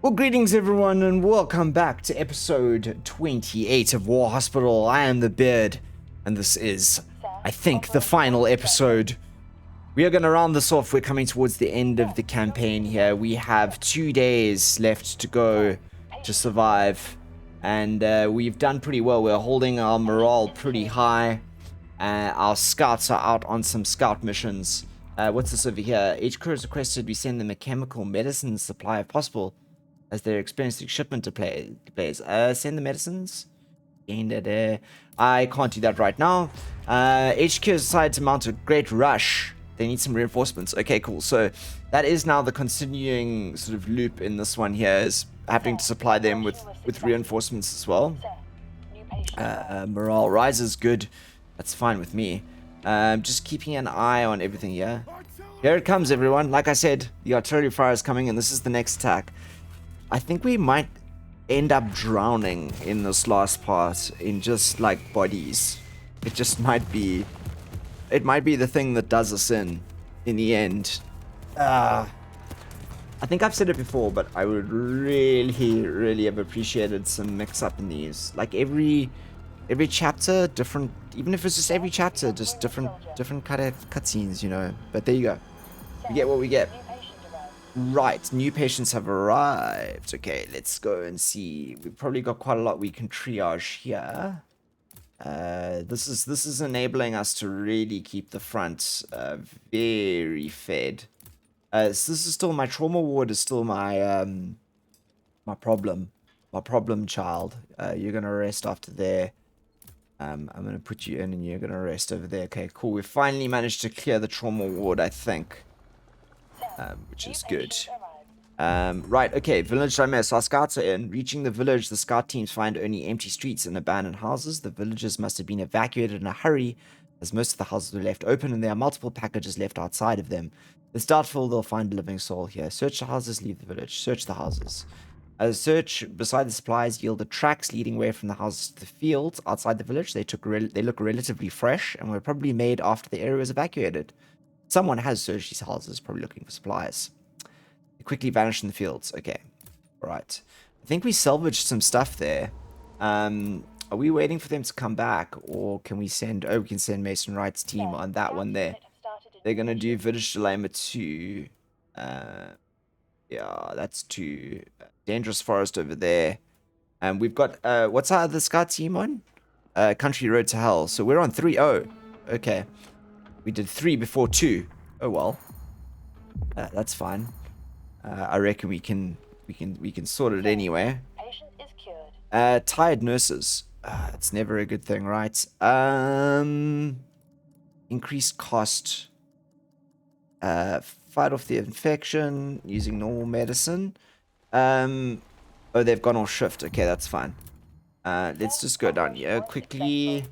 Well, greetings everyone, and welcome back to episode 28 of War Hospital. I am the Beard, and this is, I think, the final episode. We are going to round this off. We're coming towards the end of the campaign here. We have 2 days left to go to survive, and we've done pretty well. We're holding our morale pretty high. Our scouts are out on some scout missions. What's this over here? Each crew has requested we send them a chemical medicine supply if possible, as they're experiencing shipment to players. Send the medicines. Gained it. I can't do that right now. HQ has decided to mount a great rush. They need some reinforcements. Okay, cool. So that is now the continuing sort of loop in this one here, is having to supply them with reinforcements as well. Morale rises, good. That's fine with me. Just keeping an eye on everything here. Here it comes, everyone. Like I said, the artillery fire is coming, and this is the next attack. I think we might end up drowning in this last part in just like bodies. It just might be. It might be the thing that does us in the end. I think I've said it before, but I would really have appreciated some mix up in these. Like every chapter, different. Even if it's just every chapter, just different kind of cutscenes, you know. But there you go. We get what we get. Right, new patients have arrived. Okay, let's go and see. We've probably got quite a lot we can triage here. This is enabling us to really keep the front very fed. So this is still my trauma ward. Is still my my problem child. You're gonna rest after there. I'm gonna put you in, and you're gonna rest over there. Okay, cool. We finally managed to clear the trauma ward, I think. Which is good. Right, okay, village dilemma. So our scouts are in. Reaching the village, the scout teams find only empty streets and abandoned houses. The villagers must have been evacuated in a hurry, as most of the houses were left open and there are multiple packages left outside of them. It's doubtful they'll find a living soul here. Search the houses, leave the village. Search the houses. A search beside the supplies yielded tracks leading away from the houses to the fields outside the village. They look relatively fresh and were probably made after the area was evacuated. Someone has searched these houses, probably looking for supplies. They quickly vanished in the fields. Okay. Right. I think we salvaged some stuff there. Are we waiting for them to come back? Or can we send... Oh, we can send Mason Wright's team on that one there. They're going to do Village Dilemma 2. Yeah, that's 2. Dangerous Forest over there. And we've got... what's our other scout team on? Country Road to Hell. So we're on 3. Oh, okay. We did 3 before 2. Oh well, that's fine. I reckon we can sort it anyway. Patient is cured. Tired nurses. It's never a good thing, right? Increased cost. Fight off the infection using normal medicine. Oh, they've gone off shift. Okay, that's fine. Let's just go down here quickly.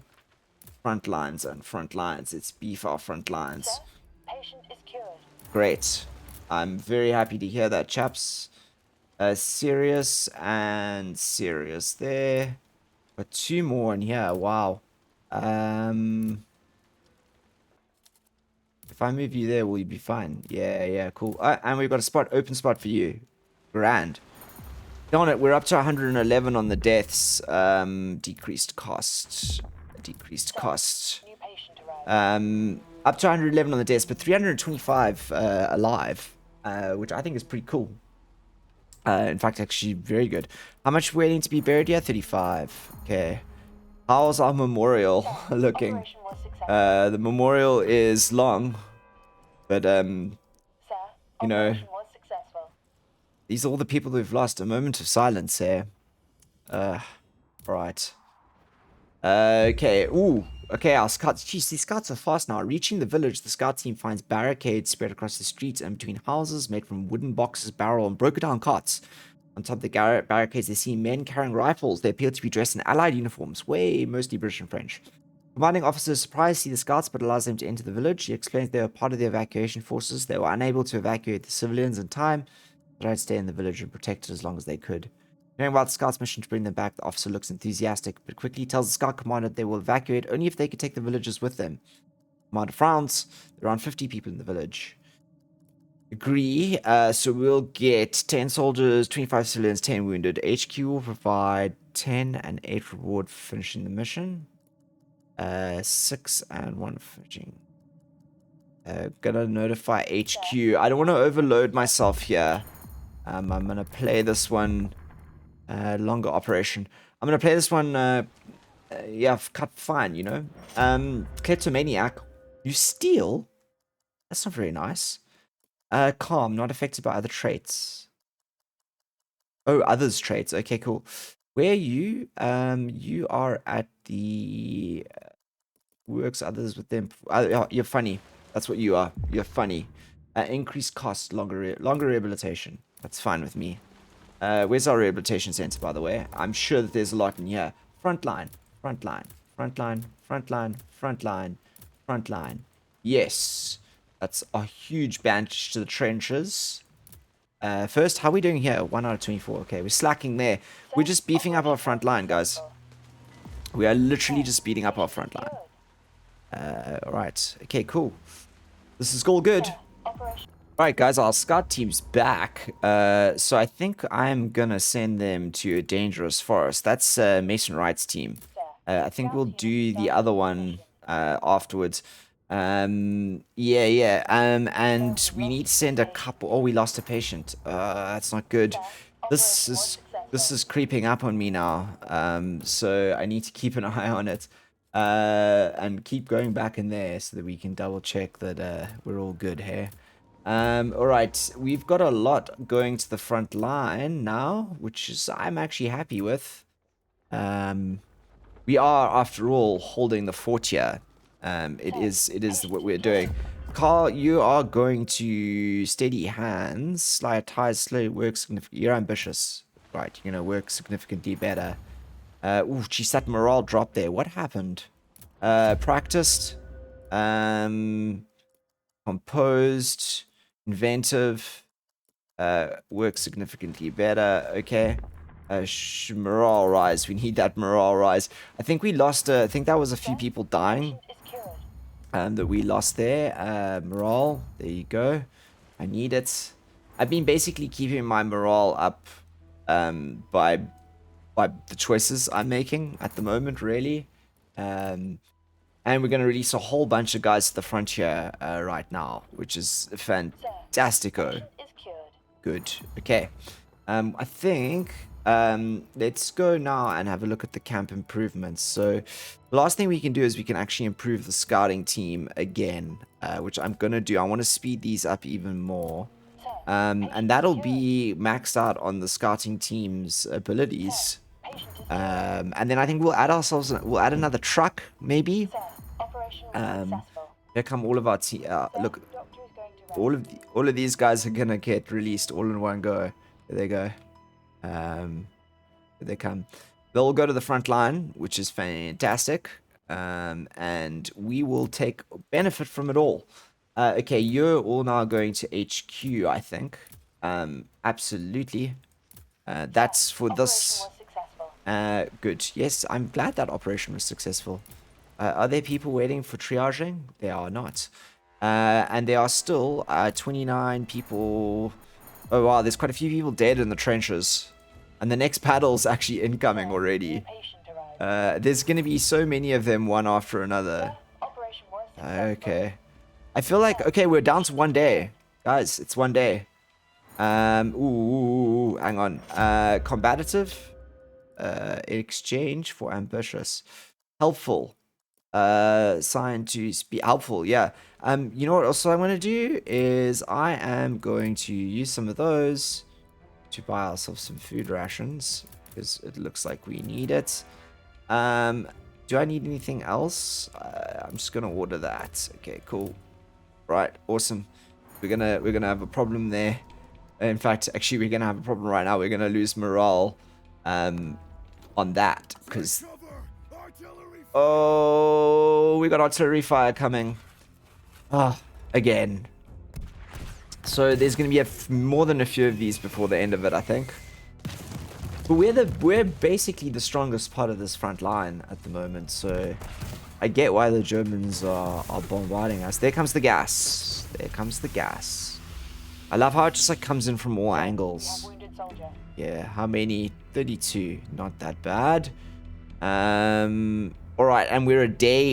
Front lines and front lines. Let's beef our front lines. Patient is cured. Great. I'm very happy to hear that, chaps. Serious and serious there. But 2 more in here. Wow. If I move you there, will you be fine? Yeah, cool. And we've got a open spot for you. Grand. Darn it, we're up to 111 on the deaths. Decreased cost. Up to 111 on the deaths, but 325 alive, which I think is pretty cool. In fact, actually very good. How much waiting to be buried? Yeah, 35. Okay. How's our memorial looking? The memorial is long, but you know, these are all the people who've lost. A moment of silence here. Right. Okay. Ooh. Okay, our scouts. Jeez, these scouts are fast now. Reaching the village, the scout team finds barricades spread across the streets and between houses made from wooden boxes, barrel, and broken down carts. On top of the barricades, they see men carrying rifles. They appear to be dressed in allied uniforms, mostly British and French. Commanding officer is surprised to see the scouts, but allows them to enter the village. He explains they were part of the evacuation forces. They were unable to evacuate the civilians in time, but I'd stay in the village and protect it as long as they could. Hearing about the scout's mission to bring them back, the officer looks enthusiastic, but quickly tells the scout commander they will evacuate only if they can take the villagers with them. The commander frowns. There are around 50 people in the village. Agree. So we'll get 10 soldiers, 25 civilians, 10 wounded. HQ will provide 10 and 8 reward for finishing the mission. 6 and 1 finishing. Gonna notify HQ. I don't want to overload myself here. I'm gonna play this one longer operation. I'm gonna play this one yeah, cut fine, you know. Kleptomaniac, you steal? That's not very nice. Calm, not affected by other traits. Oh, others traits. Okay, cool. Where are you? You are at the works others with them. You're funny. That's what you are. You're funny. Increased cost, longer rehabilitation. That's fine with me. Where's our rehabilitation center, by the way? I'm sure that there's a lot in here. Frontline, frontline, frontline, frontline, frontline, frontline. Yes. That's a huge bandage to the trenches. First, how are we doing here? 1 out of 24. Okay, we're slacking there. We're just beefing up our front line, guys. We are literally just beating up our front line. Alright. Okay, cool. This is all good. Alright, guys, our scout team's back. So I think I'm gonna send them to a dangerous forest. That's Mason Wright's team. I think we'll do the other one afterwards. And we need to send a couple. Oh, we lost a patient. That's not good. This is creeping up on me now. So I need to keep an eye on it. And keep going back in there so that we can double check that we're all good here. Alright, we've got a lot going to the front line now, which is I'm actually happy with. We are, after all, holding the fort here. It is what we're doing. Carl, you are going to steady hands, slide ties, slowly work significantly. You're ambitious, right? You're gonna work significantly better. Ooh, geez, that morale drop there. What happened? Practiced, composed, inventive, work significantly better. Okay. Morale rise. We need that morale rise. I think we lost. I think that was a few people dying. That we lost there. Morale. There you go. I need it. I've been basically keeping my morale up by the choices I'm making at the moment, really. And we're going to release a whole bunch of guys to the frontier right now, which is fantastico. Good. Okay. I think let's go now and have a look at the camp improvements. So the last thing we can do is we can actually improve the scouting team again, which I'm going to do. I want to speed these up even more. And that'll be maxed out on the scouting team's abilities. And then I think we'll add another truck, maybe. Here come all of our team. Look, all of these guys are gonna get released all in one go. There they go. Here they come. They'll go to the front line, which is fantastic. And we will take benefit from it all. Okay, you're all now going to HQ, I think. Absolutely. That's for this. Good. Yes, I'm glad that operation was successful. Are there people waiting for triaging? They are not. And there are still 29 people. Oh, wow, there's quite a few people dead in the trenches. And the next battle's actually incoming already. There's going to be so many of them, one after another. Okay. I feel like, okay, we're down to 1 day. Guys, it's 1 day. Hang on. Combative. Exchange for ambitious. Helpful. Sign to be helpful, yeah. You know what also I'm going to do is I am going to use some of those to buy ourselves some food rations because it looks like we need it. Do I need anything else? I'm just going to order that. Okay, cool. Right, awesome. We're gonna have a problem there. In fact, actually, we're gonna have a problem right now. We're gonna lose morale on that because oh, we got artillery fire coming. Again. So there's gonna be more than a few of these before the end of it, I think. But we're basically the strongest part of this front line at the moment, so I get why the Germans are bombarding us. There comes the gas. There comes the gas. I love how it just like comes in from all You have angles. wounded soldier. Yeah, how many? 32. Not that bad. All right, and we're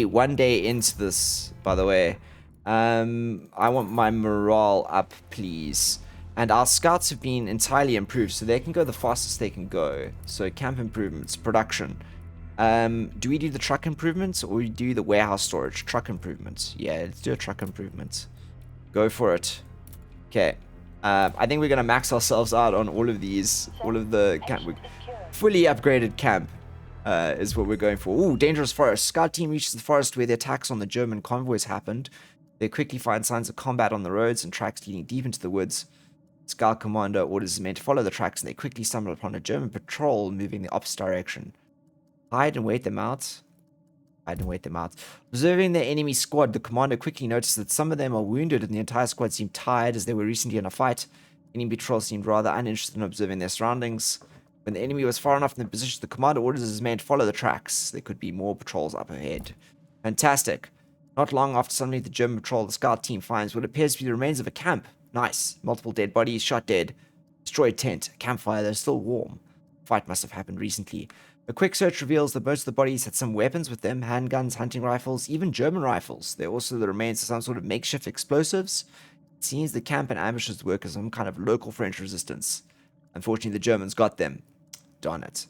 one day into this, by the way. I want my morale up, please. And our scouts have been entirely improved, so they can go the fastest they can go. So camp improvements, production. Do we do the truck improvements or we do the warehouse storage? Truck improvements. Yeah, let's do a truck improvement. Go for it. Okay. I think we're gonna max ourselves out on all of these, all of the camp. Patient is cured. Fully upgraded camp is what we're going for. Ooh, dangerous forest. Scout team reaches the forest where the attacks on the German convoys happened. They quickly find signs of combat on the roads and tracks leading deep into the woods. Scout commander orders his men to follow the tracks, and they quickly stumble upon a German patrol moving the opposite direction. Hide and wait them out. Hide and wait them out. Observing the enemy squad, the commander quickly noticed that some of them are wounded and the entire squad seemed tired as they were recently in a fight. Enemy patrol seemed rather uninterested in observing their surroundings. When the enemy was far enough in the position, the commander orders his men to follow the tracks. There could be more patrols up ahead. Fantastic. Not long after suddenly the German patrol, the scout team finds what appears to be the remains of a camp. Nice. Multiple dead bodies, shot dead. Destroyed tent. A campfire, they're still warm. Fight must have happened recently. A quick search reveals that most of the bodies had some weapons with them, handguns, hunting rifles, even German rifles. There are also the remains of some sort of makeshift explosives. It seems the camp and ambushes work as some kind of local French resistance. Unfortunately, the Germans got them. Darn it.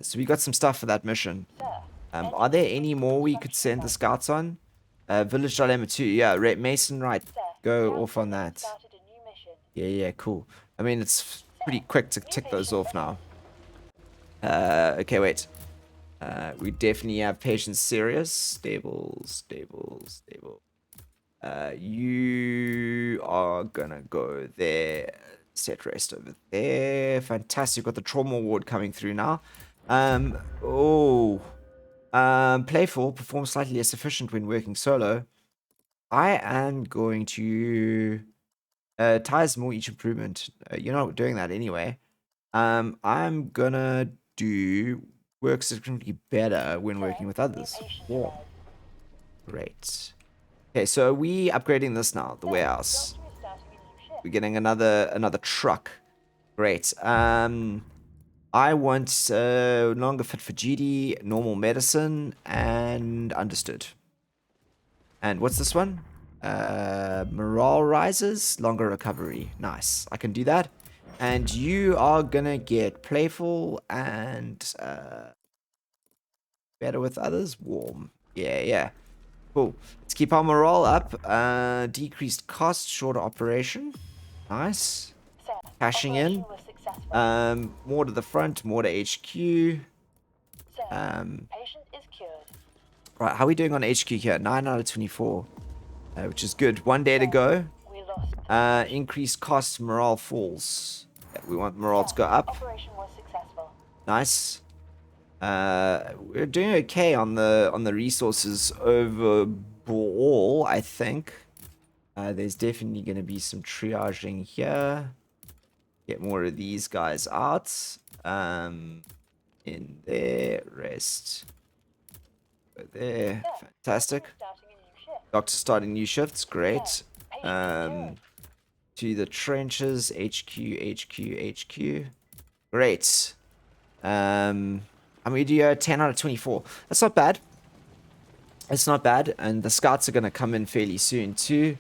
So we got some stuff for that mission. Sir, Are there any more we could send the scouts on? Village Dilemma 2. Yeah, Mason, right. sir, Go Scout off on team has that. started a new mission. Yeah, cool. I mean, it's pretty quick to tick those off now. Okay, wait. We definitely have patience serious. Stable. You are gonna go there. Set rest over there. Fantastic. Got the trauma ward coming through now. Playful. Perform slightly less efficient when working solo. I am going to tires more each improvement. You're not doing that anyway. I'm gonna do work significantly better when Sir, working with new others. patient Yeah. arrived. Great. Okay, so are we upgrading this now, the Sir, warehouse? doctor is starting a new shift. We're getting another truck. Great. I want longer fit for duty, normal medicine, and understood. And what's this one? Morale rises, longer recovery. Nice. I can do that. And you are gonna get playful and better with others. Warm. Yeah. Cool. Let's keep our morale up. Decreased cost, shorter operation. Nice. Sir, Cashing in. operation was successful. More to the front, more to HQ. Sir, Um, patient is cured. right, how are we doing on HQ here? 9 out of 24. Which is good. 1 day to go. We lost. Increased cost, morale falls. Yeah, we want morale to go up. Operation was successful. Nice. We're doing okay on the resources overall, I think. There's definitely going to be some triaging here. Get more of these guys out. In there, rest. Go there. Fantastic. Starting a new shift. Doctor starting new shifts, great. Patient is cured. To the trenches, HQ. Great. We do 10 out of 24. That's not bad. It's not bad, and the scouts are going to come in fairly soon too.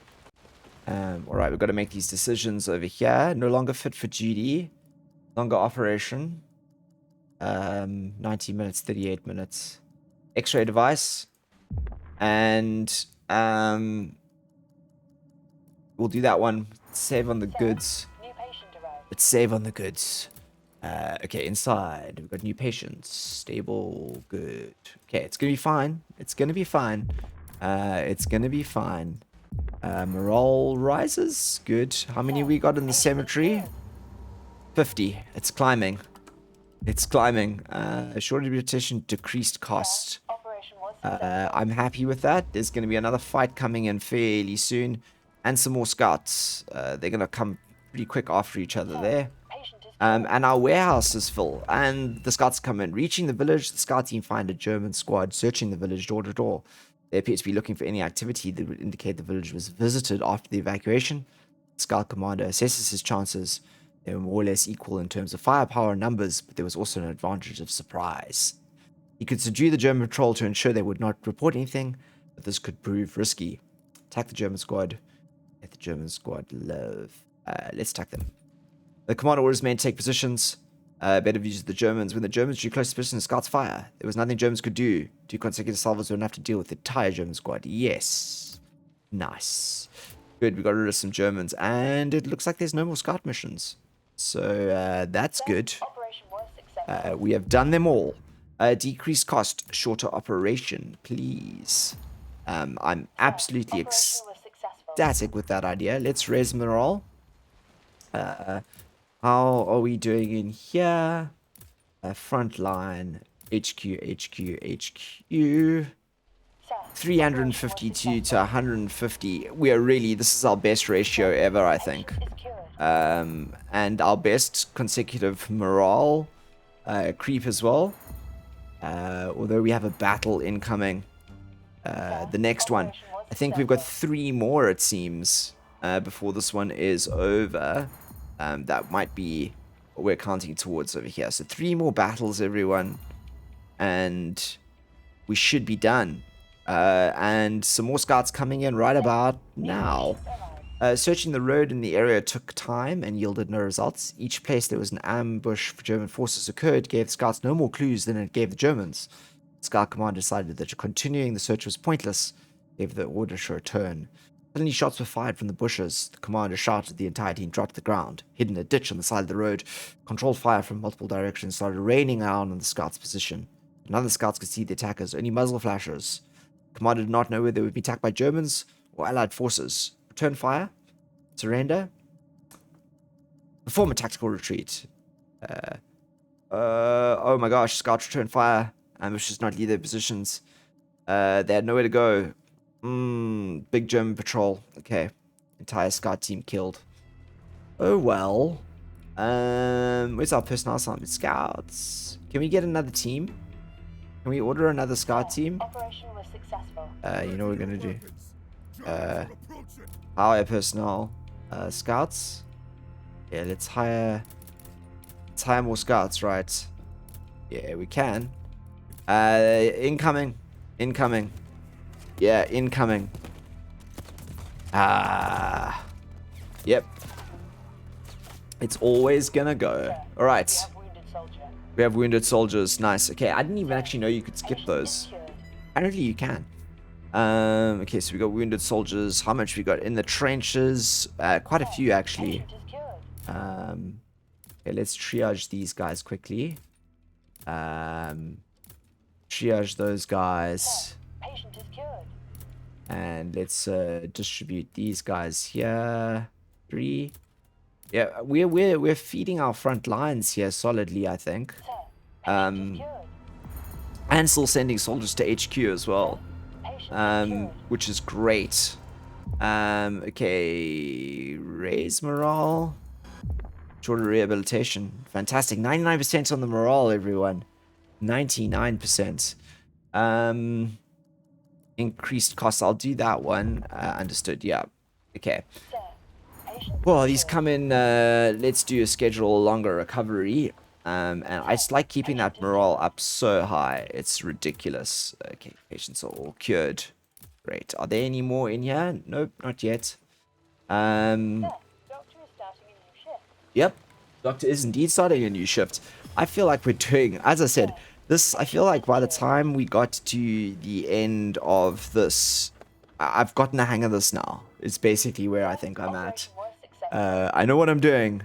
Alright, we've got to make these decisions over here. No longer fit for duty. Longer operation. 90 minutes, 38 minutes. X-ray device. And we'll do that one. Save on the goods. New patient arrived. Let's save on the goods. Okay, inside. We've got new patients. Stable. Good. Okay, it's gonna be fine. It's gonna be fine. Morale rises. Good. How many we got in the cemetery? 50. It's climbing. Shorter repetition, decreased cost. Operation was successful. I'm happy with that. There's going to be another fight coming in fairly soon. And some more scouts. They're going to come pretty quick after each other there. Patient is And our warehouse is full. And the scouts come in. Reaching the village, the scout team find a German squad searching the village door to door. They appear to be looking for any activity that would indicate the village was visited after the evacuation. Scout commander assesses his chances. They were more or less equal in terms of firepower and numbers, but there was also an advantage of surprise. He could subdue the German patrol to ensure they would not report anything, but this could prove risky. Attack the German squad. Let the German squad live. Let's attack them. The commander orders men to take positions. Better views of the Germans. When the Germans drew close to position, the scouts fire. There was nothing Germans could do. 2 consecutive salvos were enough to deal with the entire German squad. Yes. Nice. Good, we got rid of some Germans. And it looks like there's no more scout missions. So that's good. Operation was successful. We have done them all. Decreased cost, shorter operation, please. I'm absolutely Operation was successful. ecstatic with that idea. Let's raise morale. How are we doing in here? Front line, HQ. Sir, 352 to 150. We are really, this is our best ratio ever, I think. patient is cured. And our best consecutive morale creep as well. Although we have a battle incoming. The next one. I think we've got 3 more, it seems, before this one is over. That might be what we're counting towards over here. So 3 more battles, everyone. And we should be done. And some more scouts coming in right about now. Searching the road in the area took time and yielded no results. Each place there was an ambush for German forces occurred gave the scouts no more clues than it gave the Germans. The scout commander decided that continuing the search was pointless, gave the order to return. Suddenly shots were fired from the bushes. The commander shouted, the entire team dropped to the ground, hid in a ditch on the side of the road. Controlled fire from multiple directions started raining down on the scouts' position. None of the scouts could see the attackers, only muzzle flashes. The commander did not know whether they would be attacked by Germans or Allied forces. Return fire. Surrender. Perform a tactical retreat. Oh my gosh, scouts return fire. Ambushes not leave their positions. They had nowhere to go. Big German patrol. Okay. Entire scout team killed. Oh well. Where's our personnel assignment? Scouts. Can we get another team? Can we order another scout team? Operation was successful. You know what we're gonna do? Hire personnel. Scouts. Yeah, let's hire more scouts, right? Yeah, we can. Incoming. Yeah, incoming. Yep. It's always gonna go. All right. Wounded soldier. We have wounded soldiers. Nice. Okay, I didn't even actually know you could skip Patient those. is cured. Apparently you can. Okay, so we got wounded soldiers. How much we got in the trenches? Quite a few actually. Patient is cured. Okay, let's triage these guys quickly. Triage those guys. Patient is cured. And let's distribute these guys here. 3. Yeah, we're feeding our front lines here solidly, I think. Sir, patient is cured. And still sending soldiers to HQ as well. Patient is cured. Which is great. Okay, raise morale. Shorter rehabilitation. Fantastic. 99% on the morale, everyone. 99%. Increased costs. I'll do that one. Understood. Yeah. Okay. Sir, patient Well, is these cured. come in. Let's do a schedule longer recovery. And I just like keeping that morale up so high. It's ridiculous. Okay, patients are all cured. Great. Are there any more in here? Nope, not yet. Sir, doctor is starting a new shift. Yep. Doctor is indeed starting a new shift. I feel like we're doing, as I said, this, I feel like by the time we got to the end of this, I've gotten the hang of this now. It's basically where I think I'm at. Operation was successful. I know what I'm doing.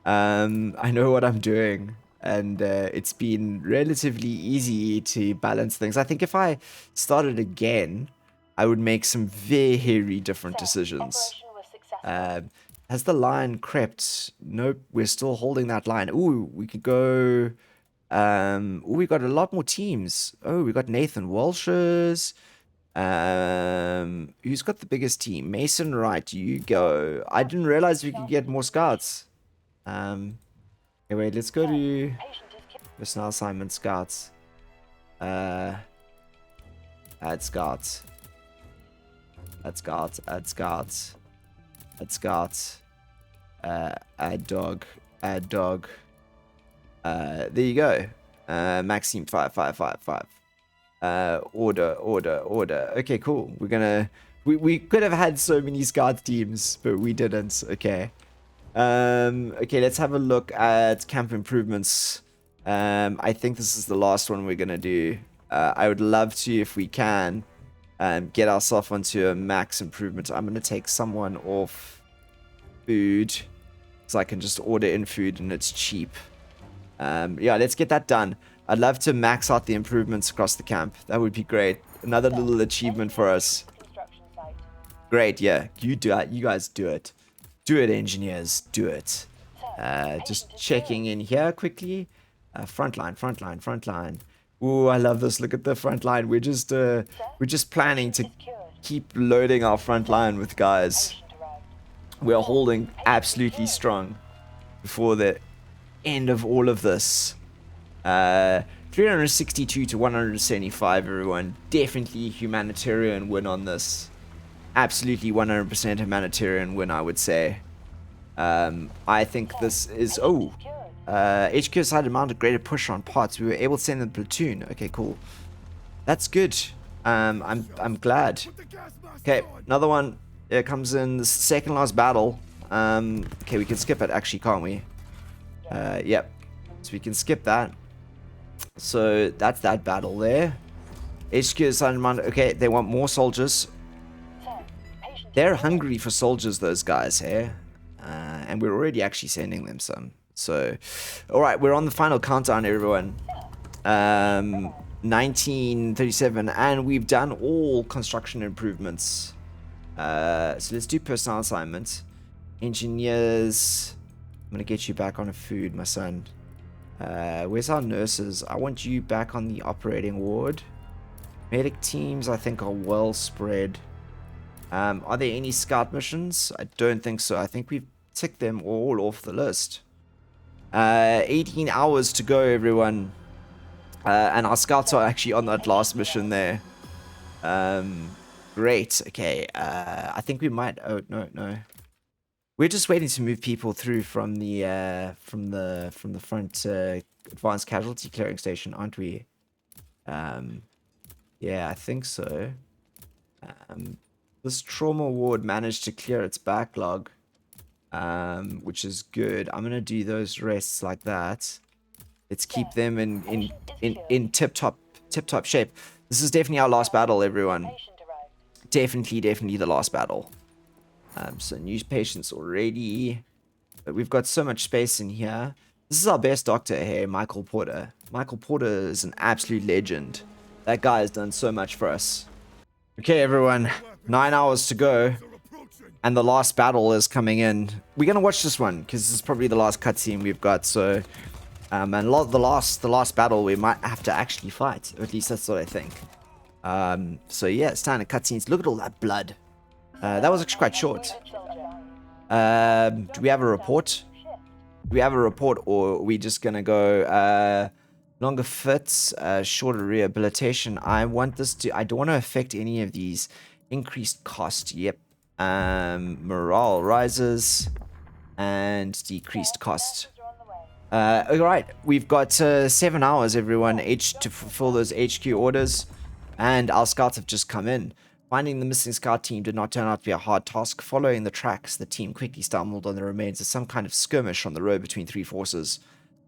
And it's been relatively easy to balance things. I think if I started again, I would make some very different decisions. Operation was successful. Has the line crept? Nope, we're still holding that line. Ooh, we could go... ooh, we got a lot more teams. Oh, we got Nathan Walsh's. Who's got the biggest team? Mason Wright, you go. I didn't realize we could get more scouts. Anyway, let's go to Patient is cured. personnel assignment scouts. Add scouts. Add scouts. Add scouts. Add scouts. Add dog. Add dog. There you go. Maxime 5555. Order. Okay, cool. We're gonna... We could have had so many scout teams, but we didn't. Okay. Okay, let's have a look at camp improvements. I think this is the last one we're gonna do. I would love to, if we can, get ourselves onto a max improvement. I'm gonna take someone off food, so I can just order in food and it's cheap. Yeah, let's get that done. I'd love to max out the improvements across the camp. That would be great. Another little achievement for us. Construction site. Great, yeah. You do it. You guys do it. Do it, engineers. Do it. Just checking in here quickly. Frontline. Ooh, I love this. Look at the front line. We're just planning to keep loading our front line with guys. Patient arrived. We're holding absolutely strong before the end of all of this. 362 to 175, everyone. Definitely humanitarian win on this. Absolutely 100% humanitarian win, I would say. I think this is... Oh, HQ decided to mount a greater push on parts. We were able to send them platoon. Okay, cool. That's good. I'm glad. Okay, another one. It comes in the second last battle. Okay, we can skip it actually, can't we? Yep. So we can skip that. So that's that battle there. HQ decided to mount... Okay, they want more soldiers. They're hungry for soldiers, those guys here. And we're already actually sending them some. So, alright, we're on the final countdown, everyone. 1937, and we've done all construction improvements. So let's do personnel assignments. Engineers. I'm going to get you back on a food, my son. Where's our nurses? I want you back on the operating ward. Medic teams, I think, are well spread. Are there any scout missions? I don't think so. I think we've ticked them all off the list. 18 hours to go, everyone. And our scouts are actually on that last mission there. Great. Okay. I think we might... Oh, no. We're just waiting to move people through from the front advanced casualty clearing station, aren't we? Yeah, I think so. This trauma ward managed to clear its backlog, which is good. I'm gonna do those rests like that. Let's keep them in tip top shape. This is definitely our last battle, everyone. Patient arrived. Definitely the last battle. So new patients already, but we've got so much space in here. This is our best doctor here, Michael Porter. Michael Porter is an absolute legend. That guy has done so much for us. Okay, everyone, 9 hours to go, and the last battle is coming in. We're gonna watch this one because this is probably the last cutscene we've got. So, and the last battle we might have to actually fight. Or at least that's what I think. So yeah, standard cutscenes. Look at all that blood. That was actually quite short. Do we have a report? Do we have a report, or are we just gonna go longer fits, shorter rehabilitation? I don't want to affect any of these. Increased cost. Yep. Morale rises and decreased cost. Alright, we've got 7 hours, everyone, to fulfill those HQ orders, and our scouts have just come in. Finding the missing scout team did not turn out to be a hard task. Following the tracks, the team quickly stumbled on the remains of some kind of skirmish on the road between three forces.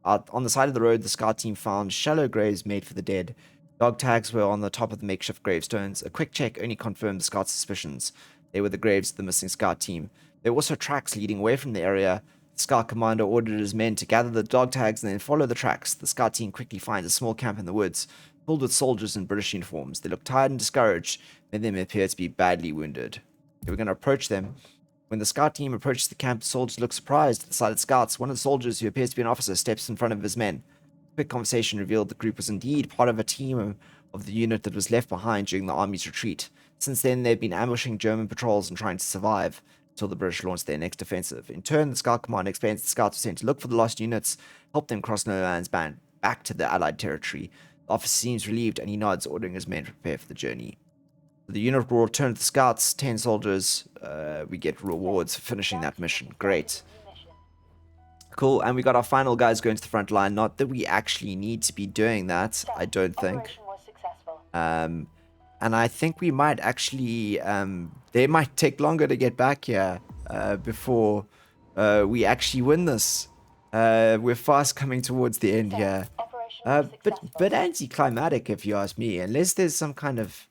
On the side of the road, the scout team found shallow graves made for the dead. Dog tags were on the top of the makeshift gravestones. A quick check only confirmed the scout's suspicions. They were the graves of the missing scout team. There were also tracks leading away from the area. The scout commander ordered his men to gather the dog tags and then follow the tracks. The scout team quickly finds a small camp in the woods, filled with soldiers in British uniforms. They looked tired and discouraged. Many of them appeared to be badly wounded. They were going to approach them. When the scout team approaches the camp, the soldiers look surprised at the sighted scouts. One of the soldiers, who appears to be an officer, steps in front of his men. A quick conversation revealed the group was indeed part of a team of the unit that was left behind during the army's retreat. Since then, they've been ambushing German patrols and trying to survive until the British launched their next offensive. In turn, the scout commander explains the scouts were sent to look for the lost units, help them cross no man's land back to the Allied territory. The officer seems relieved, and he nods, ordering his men to prepare for the journey. The unit will return to the scouts. 10 soldiers. We get rewards for finishing that mission. Great. Cool, and we got our final guys going to the front line. Not that we actually need to be doing that, I don't think. Operation was successful. And I think we might actually, they might take longer to get back here before we actually win this. We're fast coming towards the end here. Operation was successful. But anticlimactic, if you ask me, unless there's some kind of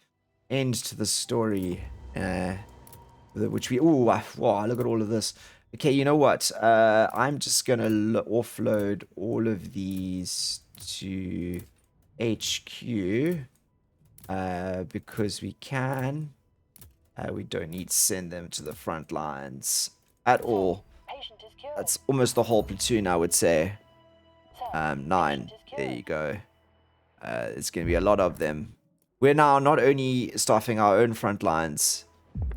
end to the story, which we, wow, look at all of this. Okay, you know what? I'm just gonna offload all of these to HQ. Because we can. We don't need to send them to the front lines at all. Patient is cured. That's almost the whole platoon, I would say. Sir, 9. patient is cured. There you go. It's going to be a lot of them. We're now not only staffing our own front lines,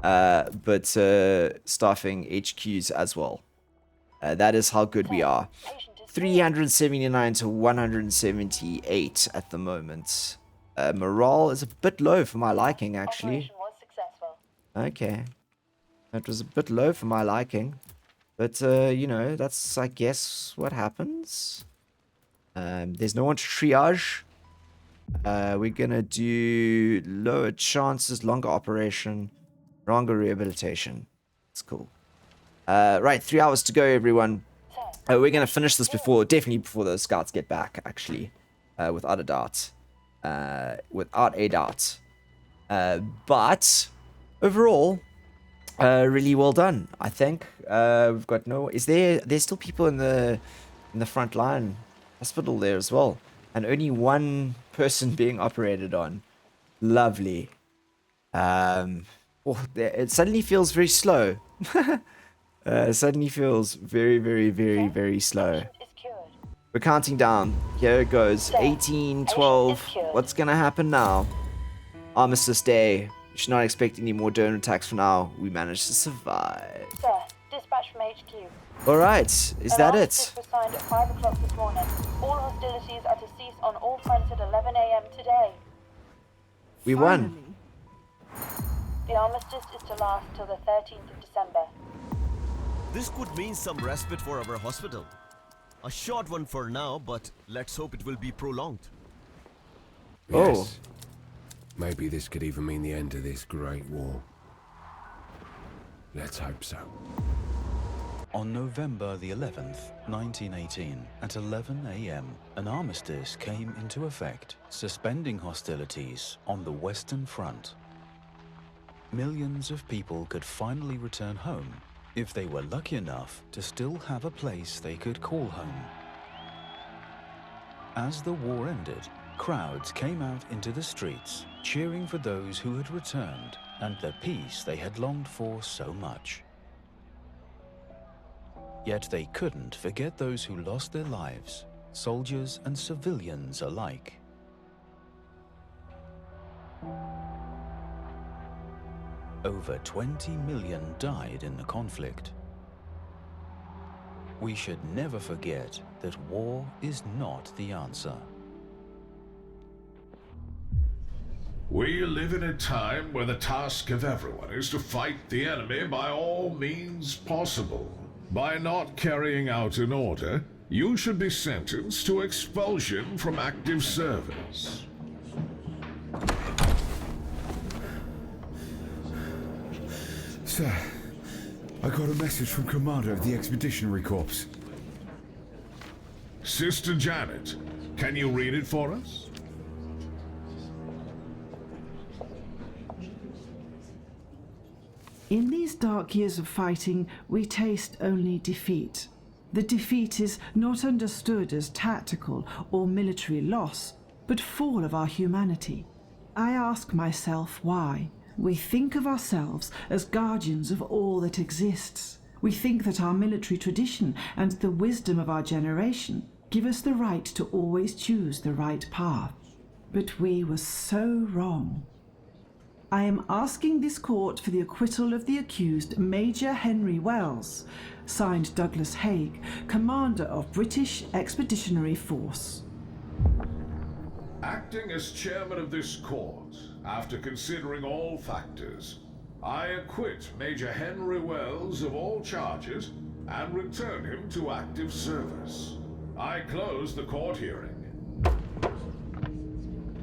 but staffing HQs as well. That is how good we are. Patient is 379 to 178 at the moment. Morale is a bit low for my liking, actually. Operation was successful. Okay. That was a bit low for my liking. But, you know, that's, I guess, what happens. There's no one to triage. We're gonna do lower chances, longer operation, longer rehabilitation. It's cool. Right, 3 hours to go, everyone. Sir, We're gonna finish this definitely before the scouts get back, actually. Without a doubt. Without a doubt. But overall, really well done, I think. We've got there's still people in the front line hospital there as well, and only one person being operated on. Lovely. It suddenly feels very slow. It suddenly feels very, very, very, very slow. patient is cured. We're counting down. Here it goes. 18, 12. What's gonna happen now? Armistice Day. You should not expect any more drone attacks for now. We managed to survive. Sir, dispatch from HQ. Alright, is that Armistice it? was signed at 5 o'clock this morning. All hostilities are to cease on all fronts at 11 a.m. today. We won. The armistice is to last till the 13th of December. This could mean some respite for our hospital. A short one for now, but let's hope it will be prolonged. Oh. Yes. Maybe this could even mean the end of this great war. Let's hope so. On November the 11th, 1918, at 11 a.m., an armistice came into effect, suspending hostilities on the Western Front. Millions of people could finally return home if they were lucky enough to still have a place they could call home. As the war ended, crowds came out into the streets, cheering for those who had returned and the peace they had longed for so much. Yet they couldn't forget those who lost their lives, soldiers and civilians alike. Over 20 million died in the conflict. We should never forget that war is not the answer. We live in a time where the task of everyone is to fight the enemy by all means possible. By not carrying out an order, you should be sentenced to expulsion from active service. Sir, I got a message from Commander of the Expeditionary Corps. Sister Janet, can you read it for us? In these dark years of fighting, we taste only defeat. The defeat is not understood as tactical or military loss, but fall of our humanity. I ask myself why. We think of ourselves as guardians of all that exists. We think that our military tradition and the wisdom of our generation give us the right to always choose the right path. But we were so wrong. I am asking this court for the acquittal of the accused Major Henry Wells, signed Douglas Haig, Commander of British Expeditionary Force. Acting as chairman of this court, after considering all factors, I acquit Major Henry Wells of all charges and return him to active service. I close the court hearing.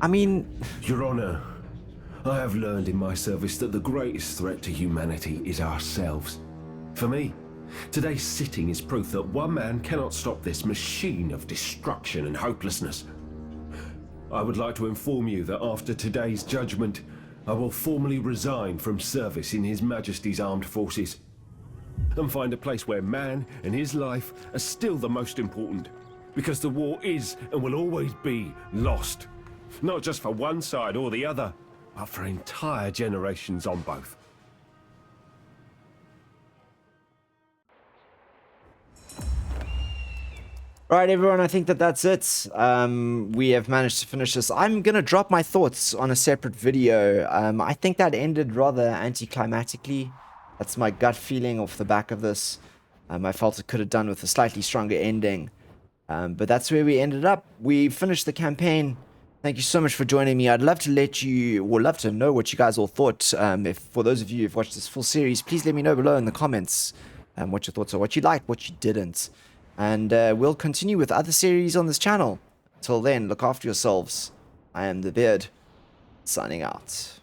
I mean, Your Honor, I have learned in my service that the greatest threat to humanity is ourselves. For me, today's sitting is proof that one man cannot stop this machine of destruction and hopelessness. I would like to inform you that after today's judgment, I will formally resign from service in His Majesty's Armed Forces and find a place where man and his life are still the most important, because the war is and will always be lost, not just for one side or the other, but for entire generations on both. Right, everyone, I think that's it. We have managed to finish this. I'm going to drop my thoughts on a separate video. I think that ended rather anticlimactically. That's my gut feeling off the back of this. I felt it could have done with a slightly stronger ending. But that's where we ended up. We finished the campaign. Thank you so much for joining me. I'd love to love to know what you guys all thought. If for those of you who've watched this full series, please let me know below in the comments what your thoughts are, what you liked, what you didn't. And we'll continue with other series on this channel. Till then, look after yourselves. I am the Beard, signing out.